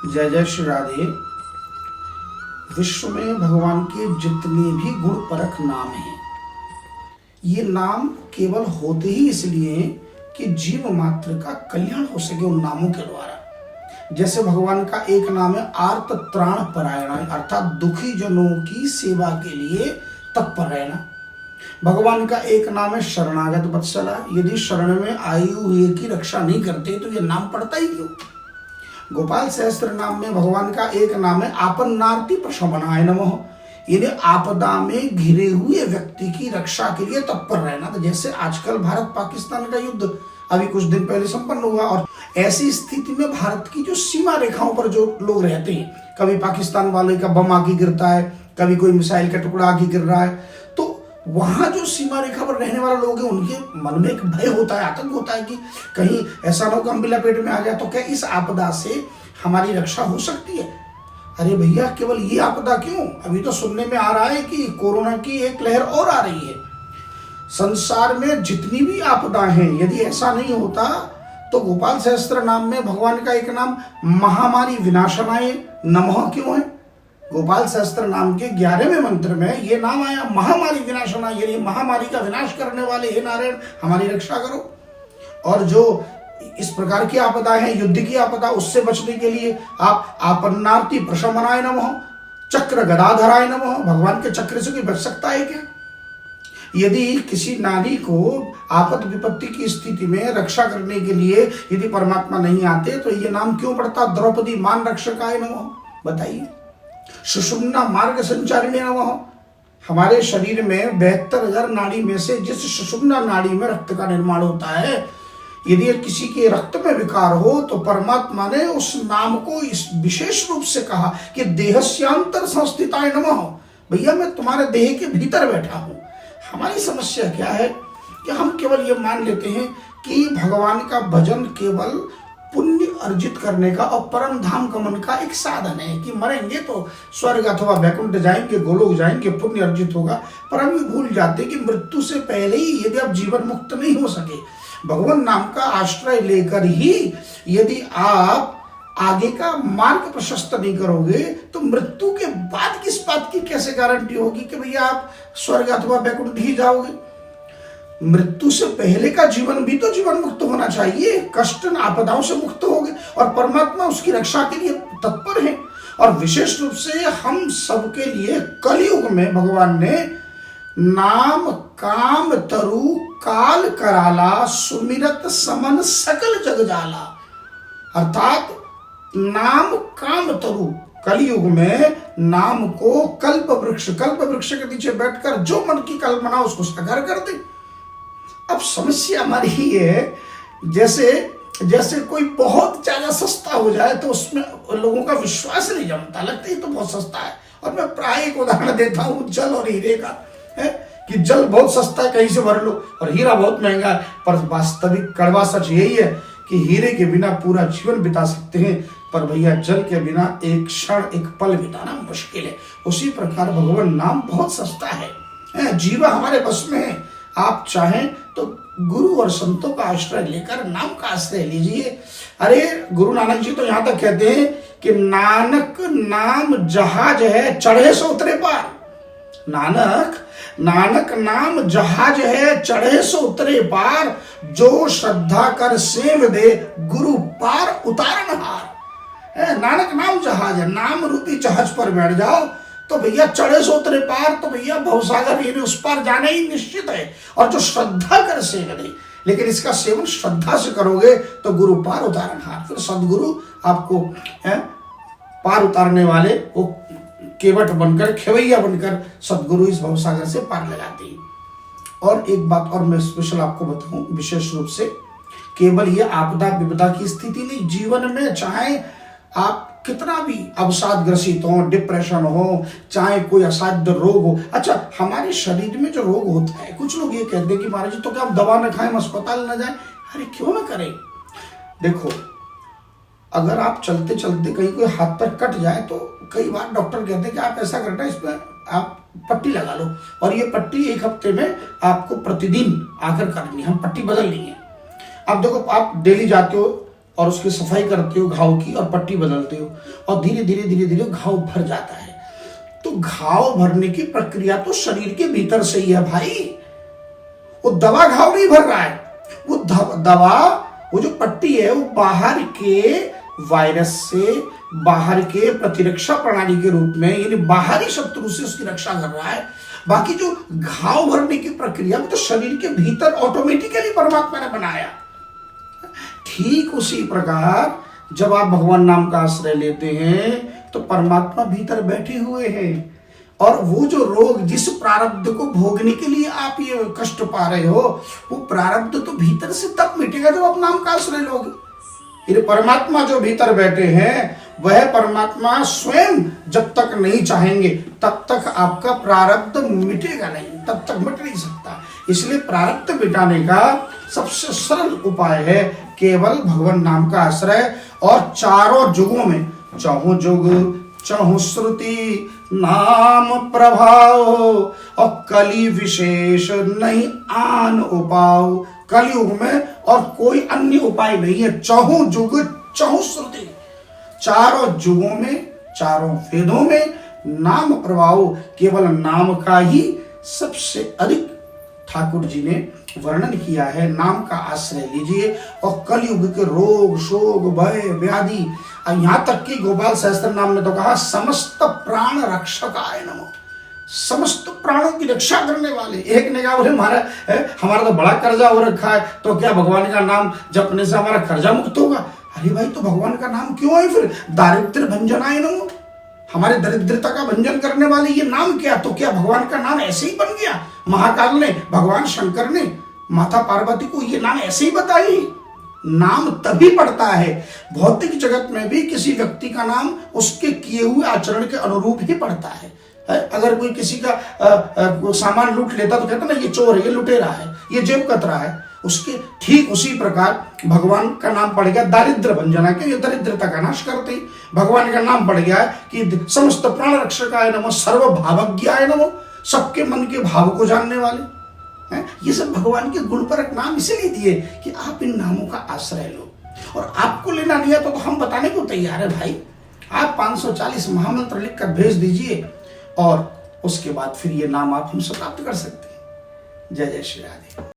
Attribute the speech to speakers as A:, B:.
A: जय जय श्री राधे। विश्व में भगवान के जितने भी गुण परख नाम हैं, ये नाम केवल होते ही इसलिए हैं कि जीव मात्र का कल्याण हो सके उन नामों के द्वारा। जैसे भगवान का एक नाम है आर्त त्राण परायण, अर्थात दुखी जनों की सेवा के लिए तत्पर रहना। भगवान का एक नाम है शरणागत वत्सला, यदि शरण में आई हुए की रक्षा नहीं करते तो ये नाम पड़ता ही क्यों। गोपाल सहस्त्र नाम में भगवान का एक नाम है आपन्नार्ति प्रशमनाय नमः, यानी आपदा में घिरे हुए व्यक्ति की रक्षा के लिए तत्पर रहना। तो जैसे आजकल भारत पाकिस्तान का युद्ध अभी कुछ दिन पहले संपन्न हुआ, और ऐसी स्थिति में भारत की जो सीमा रेखाओं पर जो लोग रहते हैं, कभी पाकिस्तान वाले का बम आके गिरता है, कभी कोई मिसाइल का टुकड़ा आके गिर रहा है, तो वहां जो सीमा रेखा पर रहने वाले लोग हैं उनके मन में एक भय होता है, आतंक होता है कि कहीं ऐसा ना हो कि हम बिला पेट में आ जाए, तो क्या इस आपदा से हमारी रक्षा हो सकती है। अरे भैया, केवल ये आपदा क्यों, अभी तो सुनने में आ रहा है कि कोरोना की एक लहर और आ रही है। संसार में जितनी भी आपदा हैं, यदि ऐसा नहीं होता तो गोपाल सहस्त्र नाम में भगवान का एक नाम महामारी विनाशनाय नमः क्यों है। गोपाल सहस्त्र नाम के 11वें मंत्र में ये नाम आया महामारी विनाशनाय, यानी महामारी का विनाश करने वाले हे नारायण हमारी रक्षा करो। और जो इस प्रकार की आपदा है, युद्ध की आपदा, उससे बचने के लिए आप आपन्नार्ति प्रशमनाय नमः, चक्र गदाधराय नमः, भगवान के चक्र से कोई बच सकता है क्या। यदि किसी नारी को आपद विपत्ति की स्थिति में रक्षा करने के लिए यदि परमात्मा नहीं आते तो ये नाम क्यों पड़ता, द्रौपदी मान रक्षकाय नमः। बताइए। सुषुम्ना मार्ग संचारिणे नमः, हमारे शरीर में 72,000 नाड़ी में से जिस सुषुम्ना नाड़ी में रक्त का निर्माण होता है, यदि किसी के रक्त में विकार हो तो परमात्मा ने उस नाम को इस विशेष रूप से कहा कि देहस्यांतर संस्थिताय नमः। भैया, मैं तुम्हारे देह के भीतर बैठा हूं। हमारी समस्या क्या है कि हम केवल ये मान लेते हैं कि भगवान का भजन केवल पुण्य अर्जित करने का और परम धाम गमन का एक साधन है, कि मरेंगे तो स्वर्ग अथवा वैकुंठ जाएंगे, गोलोक जाएंगे, पुण्य अर्जित होगा। पर हम ये भूल जाते कि मृत्यु से पहले ही यदि आप जीवन मुक्त नहीं हो सके, भगवान नाम का आश्रय लेकर ही यदि आप आगे का मार्ग प्रशस्त नहीं करोगे तो मृत्यु के बाद किस बात की कैसे गारंटी होगी कि भैया आप स्वर्ग अथवा वैकुंठ ही जाओगे। मृत्यु से पहले का जीवन भी तो जीवन मुक्त होना चाहिए, कष्ट आपदाओं से मुक्त होगे, और परमात्मा उसकी रक्षा के लिए तत्पर है। और विशेष रूप से हम सबके लिए कलयुग में भगवान ने नाम काम तरु काल कराला सुमिरत समन सकल जग जाला, अर्थात नाम काम तरु, कलयुग में नाम को कल्प वृक्ष के नीचे बैठकर जो मन की कल्पना उसको साकार कर दे। अब समस्या हमारी ही है, जैसे कोई बहुत ज्यादा सस्ता हो जाए तो उसमें लोगों का विश्वास नहीं जमता, लगता है तो बहुत सस्ता है। और मैं प्राय एक उदाहरण देता हूं जल और हीरे का, है कि जल बहुत सस्ता है, कहीं से भर लो, और हीरा बहुत महंगा है। पर वास्तविक कड़वा सच यही है कि हीरे के बिना पूरा जीवन बिता सकते हैं, पर भैया जल के बिना एक क्षण एक पल बिताना मुश्किल है। उसी प्रकार भगवान नाम बहुत सस्ता है, जीवा हमारे बस में है। आप चाहें तो गुरु और संतों का आश्रय लेकर नाम का आश्रय लीजिए। अरे गुरु नानक जी तो यहां तक कहते हैं कि नानक नाम जहाज है चढ़े सो उतरे पार। नानक नाम जहाज है चढ़े सो उतरे पार, जो श्रद्धा कर सेव दे गुरु पार उतारनहार। नानक नाम जहाज है, नाम रूपी जहाज पर बैठ जाओ तो भैया चढ़े सो उतरे पार, तो भैया भवसागर यानी उस पार जाना ही निश्चित है। और जो श्रद्धा कर सेव दे, लेकिन इसका सेवन श्रद्धा से करोगे तो गुरु पार उतारनहार, फिर सदगुरु आपको पार उतारने वाले वो केवट बनकर, खेवैया बनकर सदगुरु इस भवसागर से पार लगाते हैं। और एक बात और मैं स्पेशल आपको बताऊं विशेष रूप से, केवल ये आपदा विपदा की स्थिति नहीं, जीवन में चाहे आप कितना भी अवसाद ग्रसित हो, डिप्रेशन हो, चाहे कोई असाध्य रोग हो। अच्छा, हमारे शरीर में जो रोग होता है, कुछ लोग ये कहते हैं कि महाराज जी तो क्या हम दवा न खाएं, अस्पताल न जाएं। अरे क्यों ना करें। देखो, अगर आप चलते चलते कहीं कोई हाथ पर कट जाए तो कई बार डॉक्टर कहते हैं कि आप ऐसा करना, इसमें आप पट्टी लगा लो, और ये पट्टी 1 हफ्ते में आपको प्रतिदिन आकर करनी है, हम पट्टी बदलनी है। अब देखो, आप डेली जाते हो और उसकी सफाई करते हो घाव की और पट्टी बदलते हो और धीरे धीरे धीरे धीरे घाव भर जाता है। तो घाव भरने की प्रक्रिया तो शरीर के भीतर से ही है भाई। वो दवा घाव नहीं भर रहा है, वो दवा, वो जो पट्टी है वो बाहर के वायरस से, बाहर के प्रतिरक्षा प्रणाली के रूप में, यानी बाहरी शत्रु से उसकी रक्षा कर रहा है। बाकी जो घाव भरने की प्रक्रिया तो शरीर के भीतर ऑटोमेटिकली परमात्मा ने बनाया। ठीक उसी प्रकार जब आप भगवान नाम का आश्रय लेते हैं तो परमात्मा भीतर बैठे हुए हैं, और वो जो रोग, जिस प्रारब्ध को भोगने के लिए आप ये कष्ट पा रहे हो, वो प्रारब्ध तो भीतर से तब मिटेगा जब आप नाम का आश्रय लोगे। ये परमात्मा जो भीतर बैठे हैं, वह परमात्मा स्वयं जब तक नहीं चाहेंगे तब तक आपका प्रारब्ध मिटेगा नहीं, तब तक मिट नहीं सकता। इसलिए प्रारब्ध मिटाने का सबसे सरल उपाय है केवल भगवान नाम का आश्रय, और चारों जुगों में, चहुं जुग चहुं श्रुति नाम प्रभाव, और कली विशेष नहीं आन उपाय। कलयुग में और कोई अन्य उपाय नहीं है। चहुं जुग चहुं श्रुति, चारों जुगों में, चारों वेदों में नाम प्रभाव, केवल नाम का ही सबसे अधिक ठाकुर जी ने वर्णन किया है। नाम का आश्रय लीजिए और कलयुग के रोग शोक भय व्याधि, यहां तक कि गोपाल सहस्त्र नाम में तो कहा समस्त प्राण रक्षकाय नमः, समस्त प्राणों की रक्षा करने वाले। एक ने कहा बोले हमारा तो बड़ा कर्जा हो रखा है, तो क्या भगवान का नाम जपने से हमारा कर्जा मुक्त होगा? अरे भाई, तो भगवान का नाम क्यों है फिर? दारिद्र्य भंजनाय नमः, हमारे दरिद्रता का भंजन करने वाले ये नाम क्या? तो क्या भगवान का नाम ऐसे ही बन गया? महाकाल ने, भगवान शंकर ने माता पार्वती को ये नाम ऐसे ही बताई? नाम तभी पड़ता है भौतिक जगत में भी किसी व्यक्ति का नाम उसके किए हुए आचरण के अनुरूप ही पड़ता है। अगर कोई किसी का सामान लूट लेता तो कहता ना ये चोर है, ये लुटेरा है, ये जेब कतरा है। उसके ठीक उसी प्रकार भगवान का नाम पड़ गया दारिद्र भंजना के, ये दरिद्रता का नाश करते। भगवान का नाम पड़ गया है कि समस्त प्राण रक्षकाय नमः, सर्व भावज्ञाय नमः, सबके मन के भाव को जानने वाले हैं। ये सब भगवान के गुणपरक नाम इसलिए दिए कि आप इन नामों का आश्रय लो। और आपको लेना नहीं है तो हम बताने को तैयार है भाई। आप 540 महामंत्र लिख कर भेज दीजिए और उसके बाद फिर ये नाम आप हमसे प्राप्त कर सकते हैं। जय जय श्री राधे।